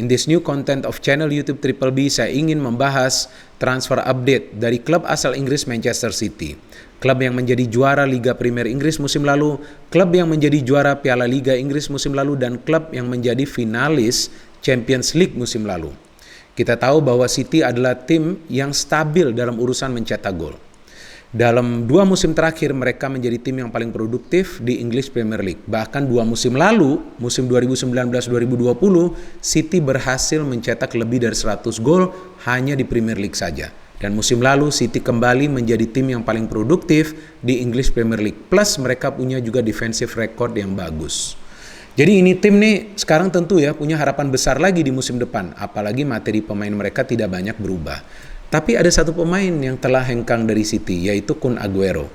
In this new content of channel YouTube Triple B, saya ingin membahas transfer update dari klub asal Inggris Manchester City. Klub yang menjadi juara Liga Premier Inggris musim lalu, klub yang menjadi juara Piala Liga Inggris musim lalu, dan klub yang menjadi finalis Champions League musim lalu. Kita tahu bahwa City adalah tim yang stabil dalam urusan mencetak gol. Dalam 2 musim terakhir mereka menjadi tim yang paling produktif di English Premier League. Bahkan 2 musim lalu, musim 2019-2020, City berhasil mencetak lebih dari 100 gol hanya di Premier League saja. Dan musim lalu City kembali menjadi tim yang paling produktif di English Premier League. Plus mereka punya juga defensive record yang bagus. Jadi ini tim nih sekarang tentu ya punya harapan besar lagi di musim depan. Apalagi materi pemain mereka tidak banyak berubah. Tapi ada satu pemain yang telah hengkang dari City, yaitu Kun Aguero.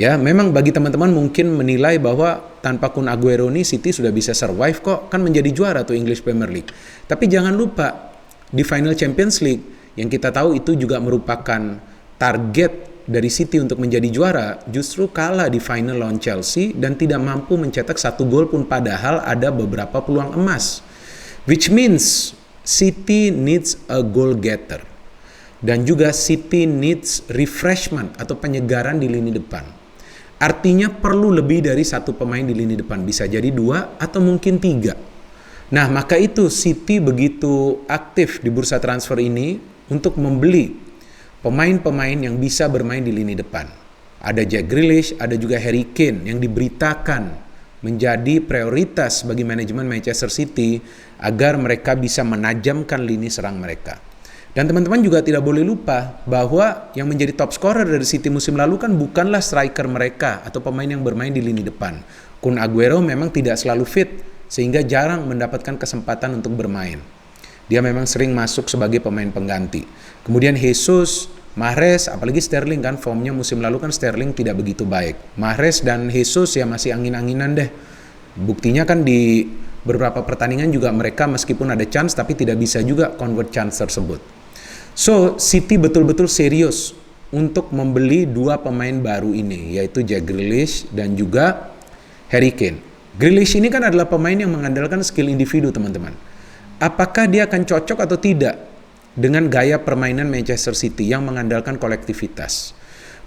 Ya, memang bagi teman-teman mungkin menilai bahwa tanpa Kun Aguero ini City sudah bisa survive kok, kan menjadi juara tuh English Premier League. Tapi jangan lupa, di final Champions League, yang kita tahu itu juga merupakan target dari City untuk menjadi juara, justru kalah di final lawan Chelsea dan tidak mampu mencetak 1 gol pun padahal ada beberapa peluang emas. Which means City needs a goal getter. Dan juga City needs refreshment atau penyegaran di lini depan. Artinya perlu lebih dari 1 pemain di lini depan. Bisa jadi 2 atau mungkin 3. Nah, maka itu City begitu aktif di bursa transfer ini untuk membeli pemain-pemain yang bisa bermain di lini depan. Ada Jack Grealish, ada juga Harry Kane yang diberitakan menjadi prioritas bagi manajemen Manchester City agar mereka bisa menajamkan lini serang mereka. Dan teman-teman juga tidak boleh lupa bahwa yang menjadi top scorer dari City musim lalu kan bukanlah striker mereka atau pemain yang bermain di lini depan. Kun Aguero memang tidak selalu fit sehingga jarang mendapatkan kesempatan untuk bermain. Dia memang sering masuk sebagai pemain pengganti. Kemudian Jesus, Mahrez, apalagi Sterling kan formnya musim lalu kan Sterling tidak begitu baik. Mahrez dan Jesus ya masih angin-anginan deh. Buktinya kan di beberapa pertandingan juga mereka meskipun ada chance tapi tidak bisa juga convert chance tersebut. So, City betul-betul serius untuk membeli 2 pemain baru ini, yaitu Jack Grealish dan juga Harry Kane. Grealish ini kan adalah pemain yang mengandalkan skill individu, teman-teman. Apakah dia akan cocok atau tidak dengan gaya permainan Manchester City yang mengandalkan kolektivitas?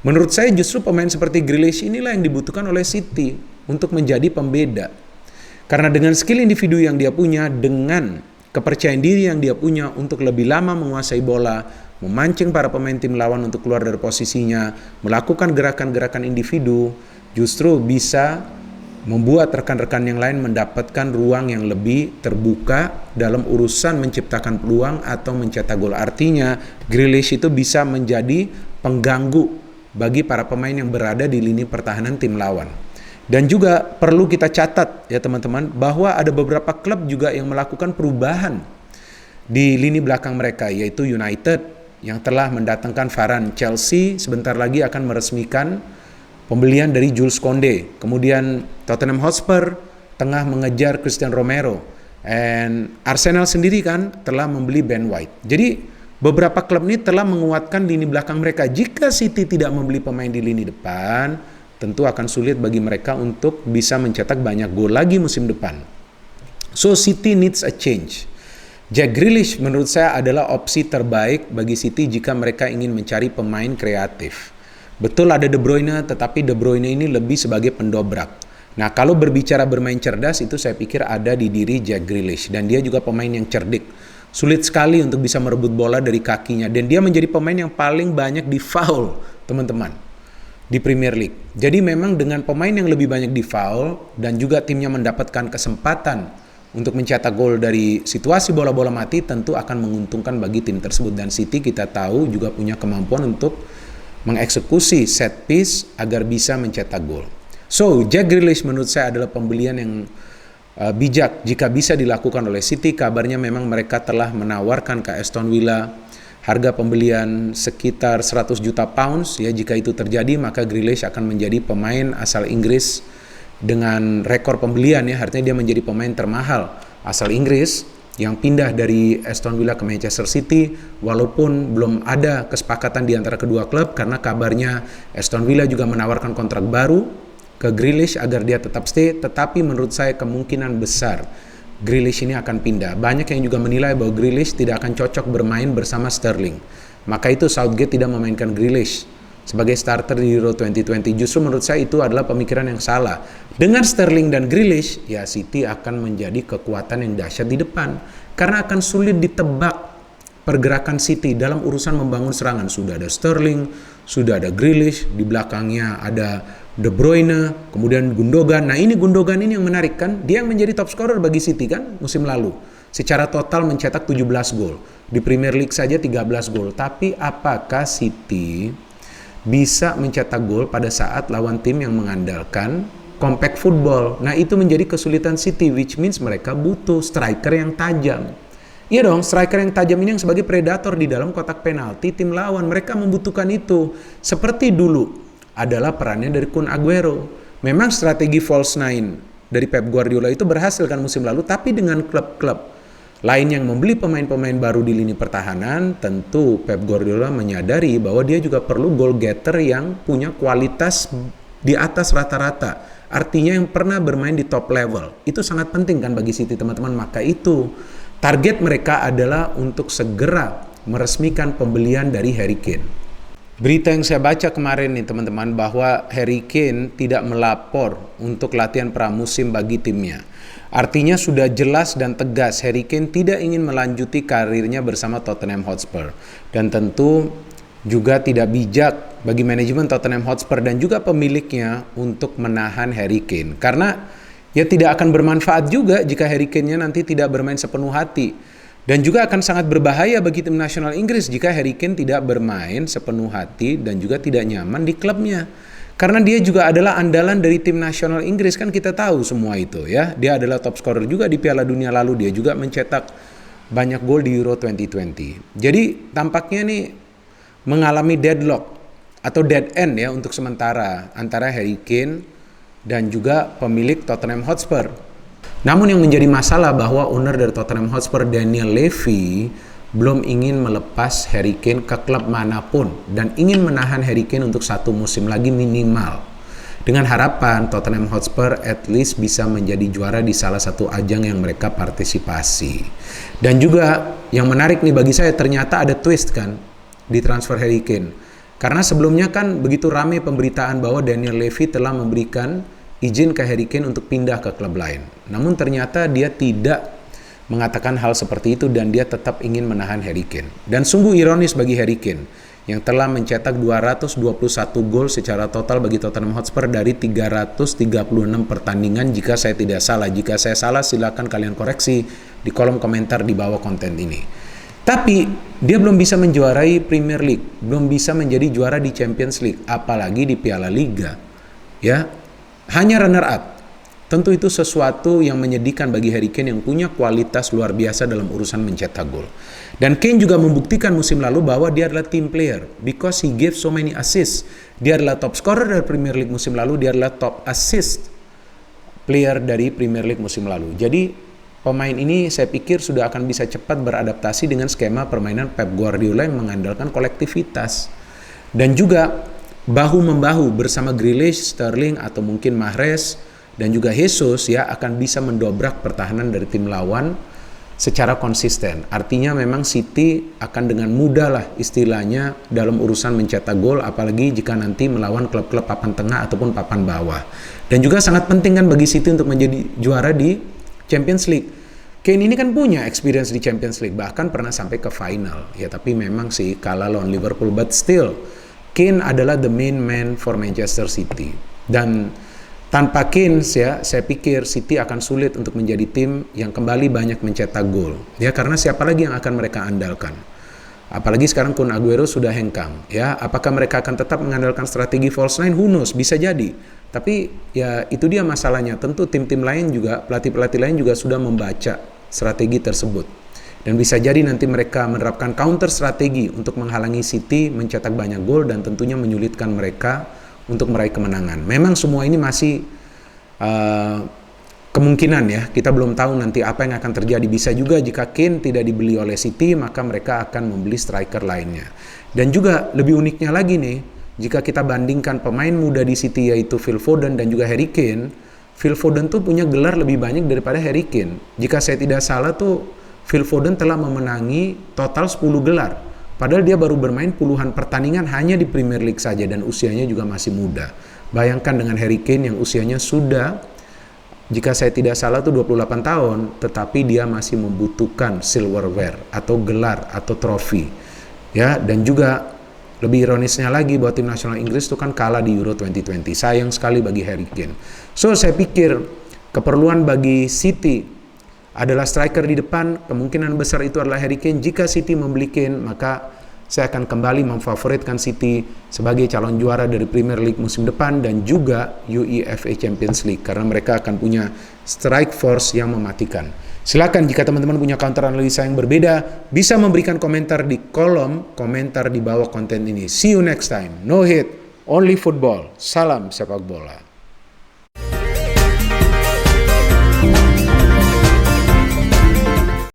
Menurut saya justru pemain seperti Grealish inilah yang dibutuhkan oleh City untuk menjadi pembeda. Karena dengan skill individu yang dia punya, dengan kepercayaan diri yang dia punya untuk lebih lama menguasai bola, memancing para pemain tim lawan untuk keluar dari posisinya, melakukan gerakan-gerakan individu, justru bisa membuat rekan-rekan yang lain mendapatkan ruang yang lebih terbuka dalam urusan menciptakan peluang atau mencetak gol. Artinya, Grealish itu bisa menjadi pengganggu bagi para pemain yang berada di lini pertahanan tim lawan. Dan juga perlu kita catat ya teman-teman bahwa ada beberapa klub juga yang melakukan perubahan di lini belakang mereka, yaitu United yang telah mendatangkan Varane. Chelsea sebentar lagi akan meresmikan pembelian dari Jules Koundé. Kemudian Tottenham Hotspur tengah mengejar Christian Romero. And Arsenal sendiri kan telah membeli Ben White. Jadi beberapa klub ini telah menguatkan lini belakang mereka. Jika City tidak membeli pemain di lini depan, tentu akan sulit bagi mereka untuk bisa mencetak banyak gol lagi musim depan. So City needs a change. Jack Grealish menurut saya adalah opsi terbaik bagi City jika mereka ingin mencari pemain kreatif. Betul ada De Bruyne, tetapi De Bruyne ini lebih sebagai pendobrak. Nah, kalau berbicara bermain cerdas itu saya pikir ada di diri Jack Grealish, dan dia juga pemain yang cerdik. Sulit sekali untuk bisa merebut bola dari kakinya, dan dia menjadi pemain yang paling banyak di foul, teman-teman, di Premier League. Jadi memang dengan pemain yang lebih banyak di foul dan juga timnya mendapatkan kesempatan untuk mencetak gol dari situasi bola-bola mati, tentu akan menguntungkan bagi tim tersebut. Dan City kita tahu juga punya kemampuan untuk mengeksekusi set piece agar bisa mencetak gol. So, Jack Grealish menurut saya adalah pembelian yang bijak jika bisa dilakukan oleh City. Kabarnya memang mereka telah menawarkan ke Aston Villa harga pembelian sekitar 100 juta pounds. Ya, jika itu terjadi maka Grealish akan menjadi pemain asal Inggris dengan rekor pembelian ya. Artinya dia menjadi pemain termahal asal Inggris yang pindah dari Aston Villa ke Manchester City, walaupun belum ada kesepakatan di antara kedua klub karena kabarnya Aston Villa juga menawarkan kontrak baru ke Grealish agar dia tetap stay. Tetapi menurut saya kemungkinan besar Grealish ini akan pindah. Banyak yang juga menilai bahwa Grealish tidak akan cocok bermain bersama Sterling. Maka itu Southgate tidak memainkan Grealish sebagai starter di Euro 2020. Justru menurut saya itu adalah pemikiran yang salah. Dengan Sterling dan Grealish, ya City akan menjadi kekuatan yang dahsyat di depan. Karena akan sulit ditebak pergerakan City dalam urusan membangun serangan. Sudah ada Sterling, sudah ada Grealish, di belakangnya ada De Bruyne, kemudian Gundogan. Nah ini Gundogan ini yang menarik kan, dia yang menjadi top scorer bagi City kan musim lalu. Secara total mencetak 17 gol. Di Premier League saja 13 gol. Tapi apakah City bisa mencetak gol pada saat lawan tim yang mengandalkan compact football? Nah itu menjadi kesulitan City, which means mereka butuh striker yang tajam. Iya dong, striker yang tajam ini yang sebagai predator di dalam kotak penalti tim lawan. Mereka membutuhkan itu. Seperti dulu adalah perannya dari Kun Aguero. Memang strategi false nine dari Pep Guardiola itu berhasil kan musim lalu, tapi dengan klub-klub lain yang membeli pemain-pemain baru di lini pertahanan, tentu Pep Guardiola menyadari bahwa dia juga perlu goal getter yang punya kualitas di atas rata-rata. Artinya yang pernah bermain di top level. Itu sangat penting kan bagi City teman-teman. Maka itu target mereka adalah untuk segera meresmikan pembelian dari Harry Kane. Berita yang saya baca kemarin nih teman-teman bahwa Harry Kane tidak melapor untuk latihan pramusim bagi timnya. Artinya sudah jelas dan tegas Harry Kane tidak ingin melanjuti karirnya bersama Tottenham Hotspur. Dan tentu juga tidak bijak bagi manajemen Tottenham Hotspur dan juga pemiliknya untuk menahan Harry Kane. Karena ya tidak akan bermanfaat juga jika Harry Kane-nya nanti tidak bermain sepenuh hati. Dan juga akan sangat berbahaya bagi tim nasional Inggris jika Harry Kane tidak bermain sepenuh hati dan juga tidak nyaman di klubnya. Karena dia juga adalah andalan dari tim nasional Inggris, kan kita tahu semua itu ya. Dia adalah top scorer juga di Piala Dunia lalu, dia juga mencetak banyak gol di Euro 2020. Jadi tampaknya nih mengalami deadlock atau dead end ya untuk sementara antara Harry Kane dan juga pemilik Tottenham Hotspur. Namun yang menjadi masalah bahwa owner dari Tottenham Hotspur Daniel Levy belum ingin melepas Harry Kane ke klub manapun dan ingin menahan Harry Kane untuk 1 musim lagi minimal. Dengan harapan Tottenham Hotspur at least bisa menjadi juara di salah satu ajang yang mereka partisipasi. Dan juga yang menarik nih bagi saya, ternyata ada twist kan di transfer Harry Kane. Karena sebelumnya kan begitu ramai pemberitaan bahwa Daniel Levy telah memberikan izin ke Harry Kane untuk pindah ke klub lain. Namun ternyata dia tidak mengatakan hal seperti itu dan dia tetap ingin menahan Harry Kane. Dan sungguh ironis bagi Harry Kane yang telah mencetak 221 gol secara total bagi Tottenham Hotspur dari 336 pertandingan jika saya tidak salah. Jika saya salah silakan kalian koreksi di kolom komentar di bawah konten ini. Tapi dia belum bisa menjuarai Premier League, belum bisa menjadi juara di Champions League, apalagi di Piala Liga. Ya, hanya runner up. Tentu itu sesuatu yang menyedihkan bagi Harry Kane yang punya kualitas luar biasa dalam urusan mencetak gol. Dan Kane juga membuktikan musim lalu bahwa dia adalah team player because he gave so many assists. Dia adalah top scorer dari Premier League musim lalu, dia adalah top assist player dari Premier League musim lalu. Jadi pemain ini saya pikir sudah akan bisa cepat beradaptasi dengan skema permainan Pep Guardiola yang mengandalkan kolektivitas. Dan juga bahu-membahu bersama Grealish, Sterling atau mungkin Mahrez dan juga Jesus ya akan bisa mendobrak pertahanan dari tim lawan secara konsisten. Artinya memang City akan dengan mudah lah istilahnya dalam urusan mencetak gol, apalagi jika nanti melawan klub-klub papan tengah ataupun papan bawah. Dan juga sangat penting kan bagi City untuk menjadi juara di Champions League. Kane ini kan punya experience di Champions League, bahkan pernah sampai ke final. Ya tapi memang sih kalah lawan Liverpool, but still Kane adalah the main man for Manchester City. Dan tanpa Kane ya, saya pikir City akan sulit untuk menjadi tim yang kembali banyak mencetak gol. Ya, karena siapa lagi yang akan mereka andalkan? Apalagi sekarang Kun Aguero sudah hengkang. Ya, apakah mereka akan tetap mengandalkan strategi false nine? Who knows? Bisa jadi. Tapi ya itu dia masalahnya. Tentu tim-tim lain juga, pelatih-pelatih lain juga sudah membaca strategi tersebut. Dan bisa jadi nanti mereka menerapkan counter strategi untuk menghalangi City mencetak banyak gol dan tentunya menyulitkan mereka untuk meraih kemenangan. Memang semua ini masih kemungkinan ya. Kita belum tahu nanti apa yang akan terjadi. Bisa juga jika Kane tidak dibeli oleh City, maka mereka akan membeli striker lainnya. Dan juga lebih uniknya lagi nih, jika kita bandingkan pemain muda di City yaitu Phil Foden dan juga Harry Kane, Phil Foden tuh punya gelar lebih banyak daripada Harry Kane. Jika saya tidak salah tuh Phil Foden telah memenangi total 10 gelar. Padahal dia baru bermain puluhan pertandingan hanya di Premier League saja dan usianya juga masih muda. Bayangkan dengan Harry Kane yang usianya sudah, jika saya tidak salah tuh 28 tahun, tetapi dia masih membutuhkan silverware atau gelar atau trofi. Ya, dan juga lebih ironisnya lagi bahwa tim nasional Inggris itu kan kalah di Euro 2020. Sayang sekali bagi Harry Kane. So, saya pikir keperluan bagi City adalah striker di depan. Kemungkinan besar itu adalah Harry Kane. Jika City membeli Kane, maka saya akan kembali memfavoritkan City sebagai calon juara dari Premier League musim depan dan juga UEFA Champions League karena mereka akan punya strike force yang mematikan. Silakan jika teman-teman punya counter analisa yang berbeda, bisa memberikan komentar di kolom komentar di bawah konten ini. See you next time. No hate, only football. Salam sepak bola.